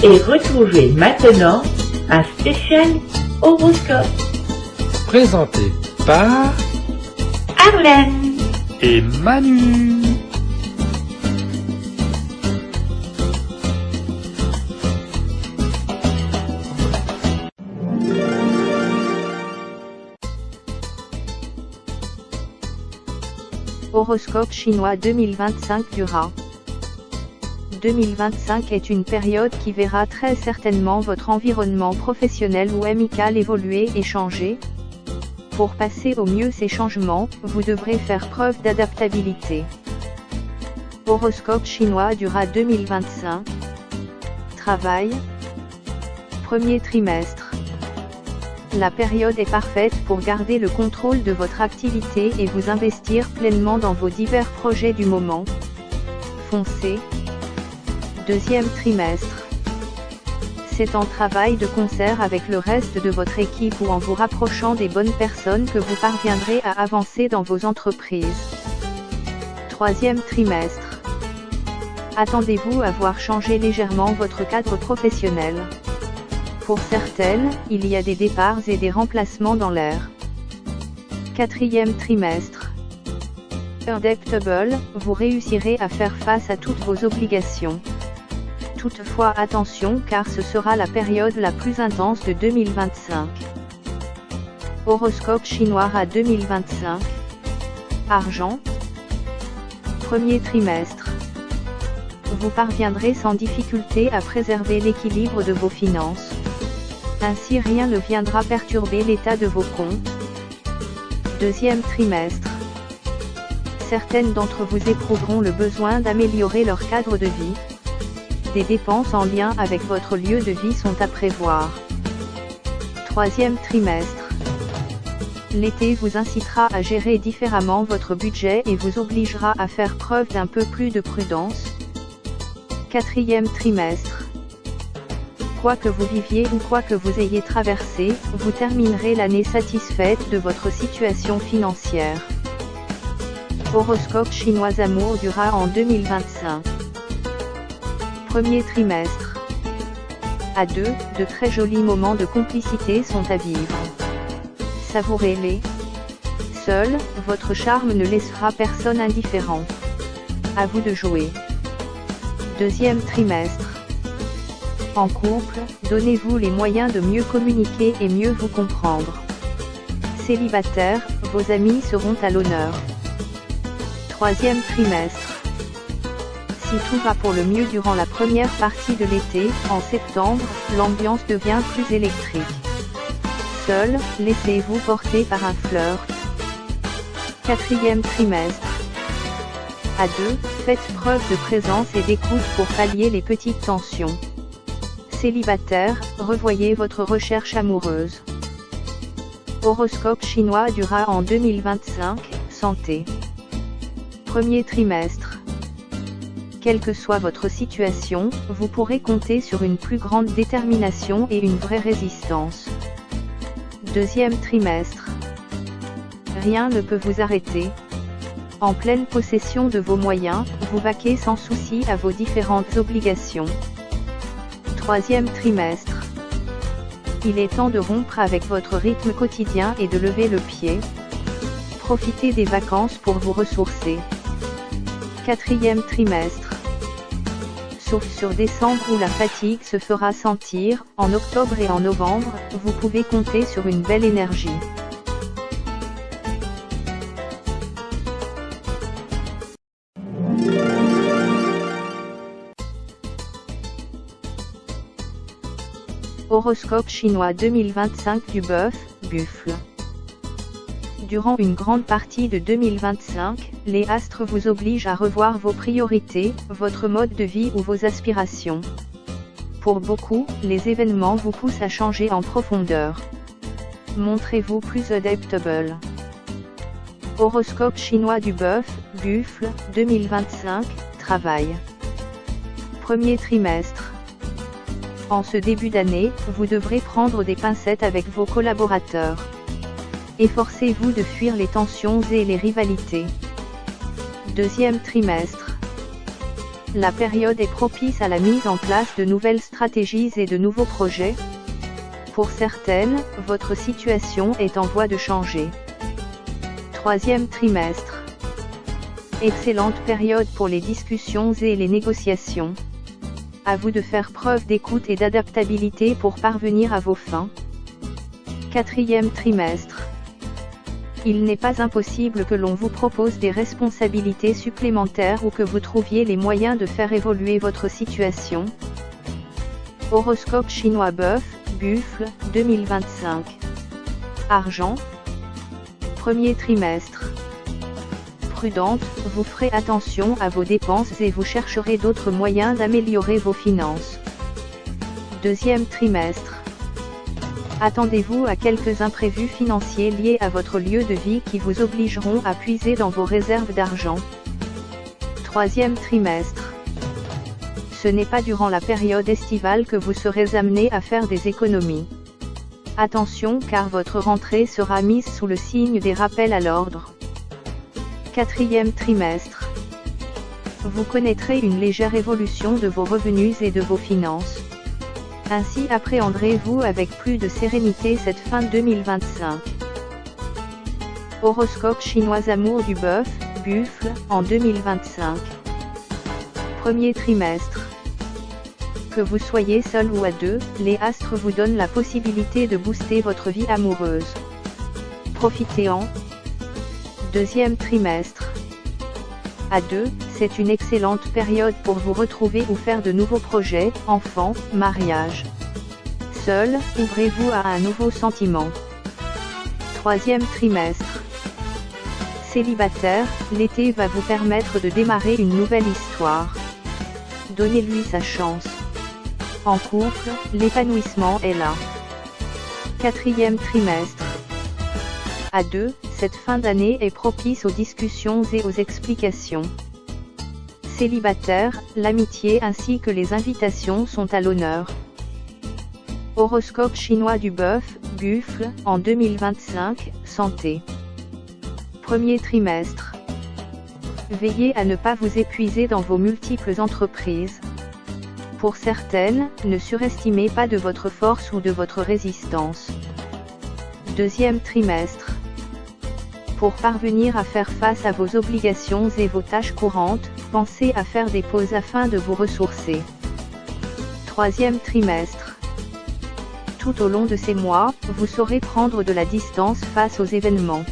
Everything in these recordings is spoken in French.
Et retrouvez maintenant un spécial horoscope. Présenté par Arlène et Manu. Horoscope chinois 2025 du rat. 2025 est une période qui verra très certainement votre environnement professionnel ou amical évoluer et changer. Pour passer au mieux ces changements, vous devrez faire preuve d'adaptabilité. Horoscope chinois du rat 2025. Travail. Premier trimestre. La période est parfaite pour garder le contrôle de votre activité et vous investir pleinement dans vos divers projets du moment. Foncez. Deuxième trimestre. C'est en travail de concert avec le reste de votre équipe ou en vous rapprochant des bonnes personnes que vous parviendrez à avancer dans vos entreprises. Troisième trimestre. Attendez-vous à voir changer légèrement votre cadre professionnel. Pour certaines, il y a des départs et des remplacements dans l'air. Quatrième trimestre. Adaptable, vous réussirez à faire face à toutes vos obligations. Toutefois attention car ce sera la période la plus intense de 2025. Horoscope chinois à 2025. Argent. Premier trimestre. Vous parviendrez sans difficulté à préserver l'équilibre de vos finances. Ainsi rien ne viendra perturber l'état de vos comptes. Deuxième trimestre. Certaines d'entre vous éprouveront le besoin d'améliorer leur cadre de vie. Des dépenses en lien avec votre lieu de vie sont à prévoir. Troisième trimestre. L'été vous incitera à gérer différemment votre budget et vous obligera à faire preuve d'un peu plus de prudence. Quatrième trimestre. Quoi que vous viviez ou quoi que vous ayez traversé, vous terminerez l'année satisfaite de votre situation financière. Horoscope chinois amour du rat en 2025. Premier trimestre. À deux, de très jolis moments de complicité sont à vivre. Savourez-les. Seul, votre charme ne laissera personne indifférent. À vous de jouer. Deuxième trimestre. En couple, donnez-vous les moyens de mieux communiquer et mieux vous comprendre. Célibataire, vos amis seront à l'honneur. Troisième trimestre. Si tout va pour le mieux durant la première partie de l'été, en septembre, l'ambiance devient plus électrique. Seul, laissez-vous porter par un flirt. Quatrième trimestre. À deux, faites preuve de présence et d'écoute pour pallier les petites tensions. Célibataire, revoyez votre recherche amoureuse. Horoscope chinois du rat en 2025, santé. Premier trimestre. Quelle que soit votre situation, vous pourrez compter sur une plus grande détermination et une vraie résistance. Deuxième trimestre. Rien ne peut vous arrêter. En pleine possession de vos moyens, vous vaquez sans souci à vos différentes obligations. Troisième trimestre. Il est temps de rompre avec votre rythme quotidien et de lever le pied. Profitez des vacances pour vous ressourcer. Quatrième trimestre. Sauf sur décembre où la fatigue se fera sentir, en octobre et en novembre, vous pouvez compter sur une belle énergie. Horoscope chinois 2025 du bœuf, buffle. Durant une grande partie de 2025, les astres vous obligent à revoir vos priorités, votre mode de vie ou vos aspirations. Pour beaucoup, les événements vous poussent à changer en profondeur. Montrez-vous plus adaptable. Horoscope chinois du bœuf, buffle, 2025, travail. Premier trimestre. En ce début d'année, vous devrez prendre des pincettes avec vos collaborateurs. Efforcez-vous de fuir les tensions et les rivalités. Deuxième trimestre. la période est propice à la mise en place de nouvelles stratégies et de nouveaux projets. Pour certaines, votre situation est en voie de changer. Troisième trimestre. Excellente période pour les discussions et les négociations. À vous de faire preuve d'écoute et d'adaptabilité pour parvenir à vos fins. Quatrième trimestre. Il n'est pas impossible que l'on vous propose des responsabilités supplémentaires ou que vous trouviez les moyens de faire évoluer votre situation. Horoscope chinois Bœuf, Buffle, 2025. Argent. Premier trimestre. Prudente, vous ferez attention à vos dépenses et vous chercherez d'autres moyens d'améliorer vos finances. Deuxième trimestre. Attendez-vous à quelques imprévus financiers liés à votre lieu de vie qui vous obligeront à puiser dans vos réserves d'argent. Troisième trimestre. Ce n'est pas durant la période estivale que vous serez amené à faire des économies. Attention car votre rentrée sera mise sous le signe des rappels à l'ordre. Quatrième trimestre. Vous connaîtrez une légère évolution de vos revenus et de vos finances. Ainsi appréhenderez-vous avec plus de sérénité cette fin 2025. Horoscope chinois Amour du Bœuf, Buffle, en 2025. Premier trimestre. Que vous soyez seul ou à deux, les astres vous donnent la possibilité de booster votre vie amoureuse. Profitez-en. Deuxième trimestre. À deux, c'est une excellente période pour vous retrouver ou faire de nouveaux projets, enfants, mariage. Seul, ouvrez-vous à un nouveau sentiment. Troisième trimestre. Célibataire, l'été va vous permettre de démarrer une nouvelle histoire. Donnez-lui sa chance. En couple, l'épanouissement est là. Quatrième trimestre. À deux, cette fin d'année est propice aux discussions et aux explications. Célibataire, l'amitié ainsi que les invitations sont à l'honneur. Horoscope chinois du Bœuf, Buffle, en 2025, santé. Premier trimestre. Veillez à ne pas vous épuiser dans vos multiples entreprises. Pour certaines, ne surestimez pas de votre force ou de votre résistance. Deuxième trimestre. Pour parvenir à faire face à vos obligations et vos tâches courantes, pensez à faire des pauses afin de vous ressourcer. Troisième trimestre. Tout au long de ces mois, vous saurez prendre de la distance face aux événements.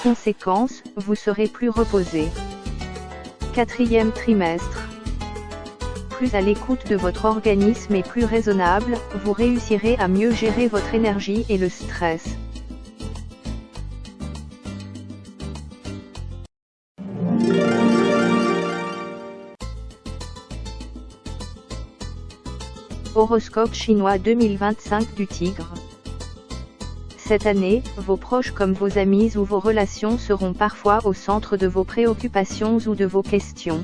Conséquence, vous serez plus reposé. Quatrième trimestre. Plus à l'écoute de votre organisme et plus raisonnable, vous réussirez à mieux gérer votre énergie et le stress. Horoscope chinois 2025 du Tigre. Cette année, vos proches comme vos amis ou vos relations seront parfois au centre de vos préoccupations ou de vos questions.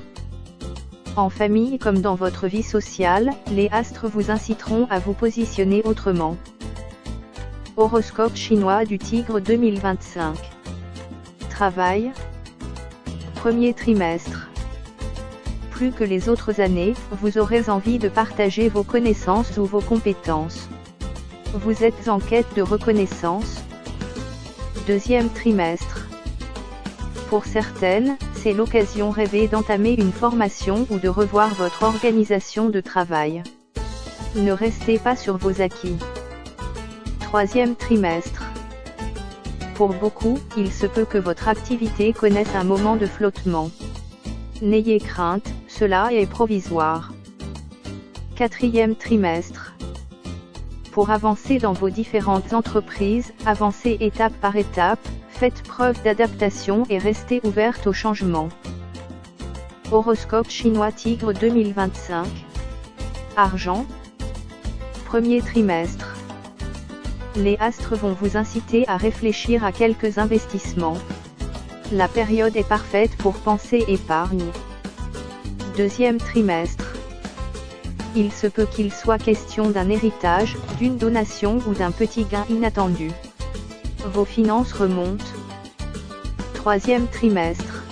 En famille comme dans votre vie sociale, les astres vous inciteront à vous positionner autrement. Horoscope chinois du Tigre 2025. Travail. Premier trimestre. Plus que les autres années, vous aurez envie de partager vos connaissances ou vos compétences. Vous êtes en quête de reconnaissance. Deuxième trimestre. Pour certaines, c'est l'occasion rêvée d'entamer une formation ou de revoir votre organisation de travail. Ne restez pas sur vos acquis. Troisième trimestre. Pour beaucoup, il se peut que votre activité connaisse un moment de flottement. N'ayez crainte, cela est provisoire. Quatrième trimestre. Pour avancer dans vos différentes entreprises, avancez étape par étape, faites preuve d'adaptation et restez ouverte au changement. Horoscope chinois Tigre 2025. Argent. Premier trimestre. Les astres vont vous inciter à réfléchir à quelques investissements. La période est parfaite pour penser épargne. Deuxième trimestre. Il se peut qu'il soit question d'un héritage, d'une donation ou d'un petit gain inattendu. Vos finances remontent. Troisième trimestre.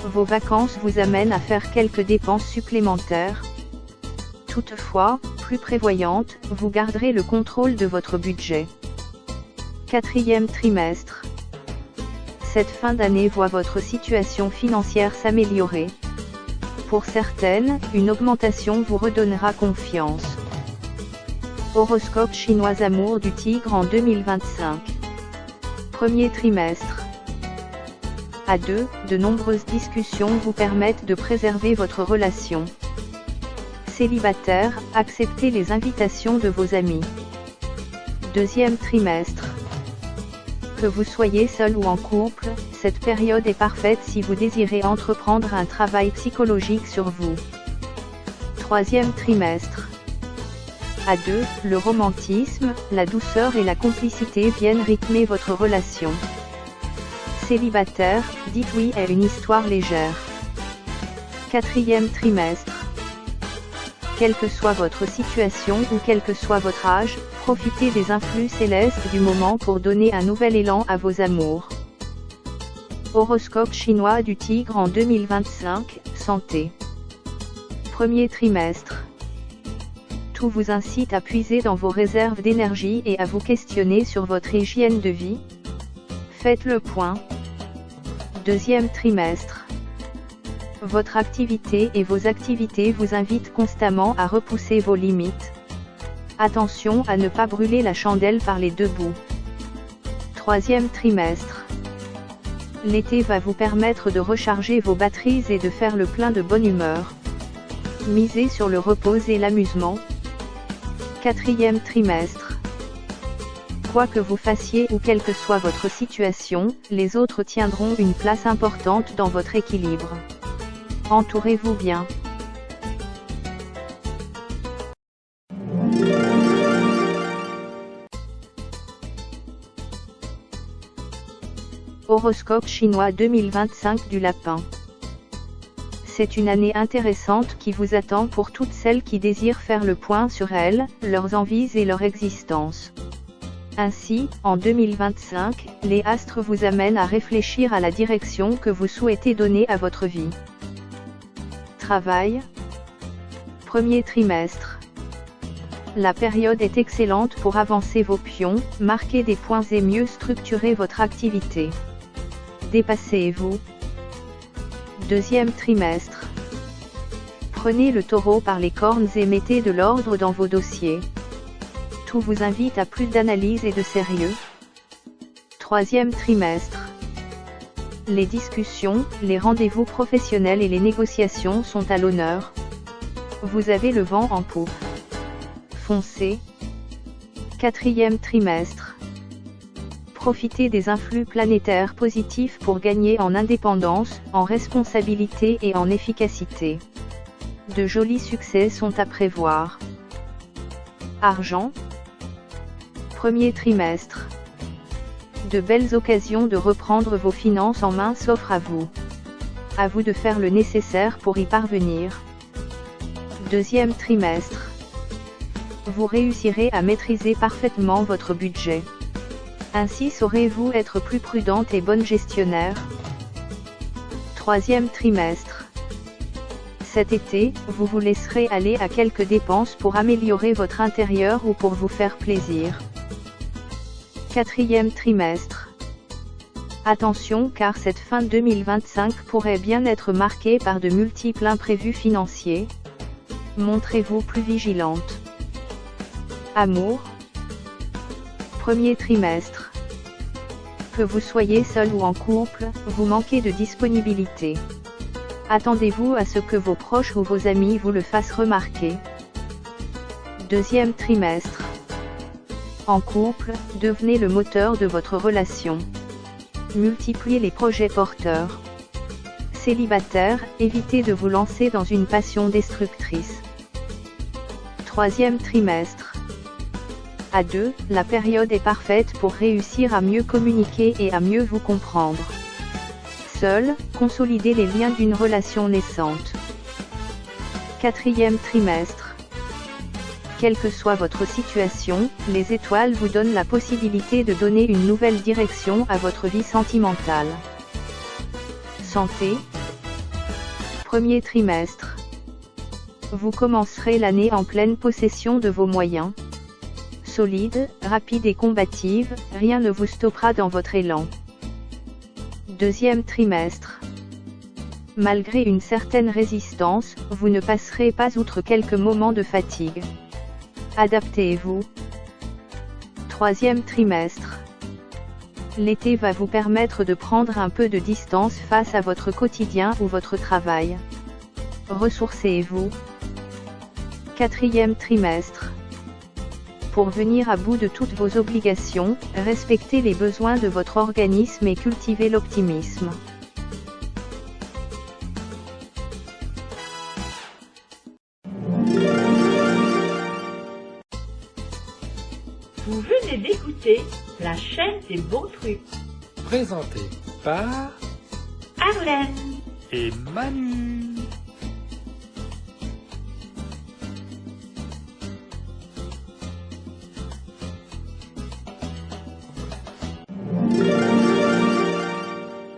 vos vacances vous amènent à faire quelques dépenses supplémentaires. Toutefois, plus prévoyante, vous garderez le contrôle de votre budget. Quatrième trimestre. Cette fin d'année voit votre situation financière s'améliorer. Pour certaines, une augmentation vous redonnera confiance. Horoscope chinois amour du tigre en 2025. Premier trimestre. À deux, de nombreuses discussions vous permettent de préserver votre relation. Célibataire, acceptez les invitations de vos amis. Deuxième trimestre. Que vous soyez seul ou en couple, cette période est parfaite si vous désirez entreprendre un travail psychologique sur vous. Troisième trimestre. À deux, le romantisme, la douceur et la complicité viennent rythmer votre relation. Célibataire, dites oui à une histoire légère. Quatrième trimestre. Quelle que soit votre situation ou quel que soit votre âge, profitez des influx célestes du moment pour donner un nouvel élan à vos amours. Horoscope chinois du tigre en 2025, santé. Premier trimestre. Tout vous incite à puiser dans vos réserves d'énergie et à vous questionner sur votre hygiène de vie. Faites le point. Deuxième trimestre. Votre activité et vos activités vous invitent constamment à repousser vos limites. Attention à ne pas brûler la chandelle par les deux bouts. Troisième trimestre. L'été va vous permettre de recharger vos batteries et de faire le plein de bonne humeur. Misez sur le repos et l'amusement. Quatrième trimestre. Quoi que vous fassiez ou quelle que soit votre situation, les autres tiendront une place importante dans votre équilibre. Entourez-vous bien. Horoscope chinois 2025 du lapin. C'est une année intéressante qui vous attend pour toutes celles qui désirent faire le point sur elles, leurs envies et leur existence. Ainsi, en 2025, les astres vous amènent à réfléchir à la direction que vous souhaitez donner à votre vie. Travail. Premier trimestre. La période est excellente pour avancer vos pions, marquer des points et mieux structurer votre activité. Dépassez-vous. Deuxième trimestre. Prenez le taureau par les cornes et mettez de l'ordre dans vos dossiers. Tout vous invite à plus d'analyse et de sérieux. Troisième trimestre. Les discussions, les rendez-vous professionnels et les négociations sont à l'honneur. Vous avez le vent en poupe. Foncez. Quatrième trimestre. Profitez des influx planétaires positifs pour gagner en indépendance, en responsabilité et en efficacité. De jolis succès sont à prévoir. Argent. Premier trimestre. De belles occasions de reprendre vos finances en main s'offrent à vous. À vous de faire le nécessaire pour y parvenir. Deuxième trimestre. Vous réussirez à maîtriser parfaitement votre budget. Ainsi saurez-vous être plus prudente et bonne gestionnaire. Troisième trimestre. Cet été, vous vous laisserez aller à quelques dépenses pour améliorer votre intérieur ou pour vous faire plaisir. Quatrième trimestre. Attention car cette fin 2025 pourrait bien être marquée par de multiples imprévus financiers. Montrez-vous plus vigilante. Amour. Premier trimestre. Que vous soyez seul ou en couple, vous manquez de disponibilité. Attendez-vous à ce que vos proches ou vos amis vous le fassent remarquer. Deuxième trimestre. En couple, devenez le moteur de votre relation. Multipliez les projets porteurs. Célibataire, évitez de vous lancer dans une passion destructrice. Troisième trimestre. À deux, la période est parfaite pour réussir à mieux communiquer et à mieux vous comprendre. Seul, consolidez les liens d'une relation naissante. Quatrième trimestre. Quelle que soit votre situation, les étoiles vous donnent la possibilité de donner une nouvelle direction à votre vie sentimentale. Santé. Premier trimestre. Vous commencerez l'année en pleine possession de vos moyens. Solide, rapide et combative, rien ne vous stoppera dans votre élan. Deuxième trimestre. Malgré une certaine résistance, vous ne passerez pas outre quelques moments de fatigue. Adaptez-vous. Troisième trimestre. L'été va vous permettre de prendre un peu de distance face à votre quotidien ou votre travail. Ressourcez-vous. Quatrième trimestre. Pour venir à bout de toutes vos obligations, respectez les besoins de votre organisme et cultivez l'optimisme. Vous venez d'écouter la chaîne des bons trucs. Présenté par Arlène. et Manu.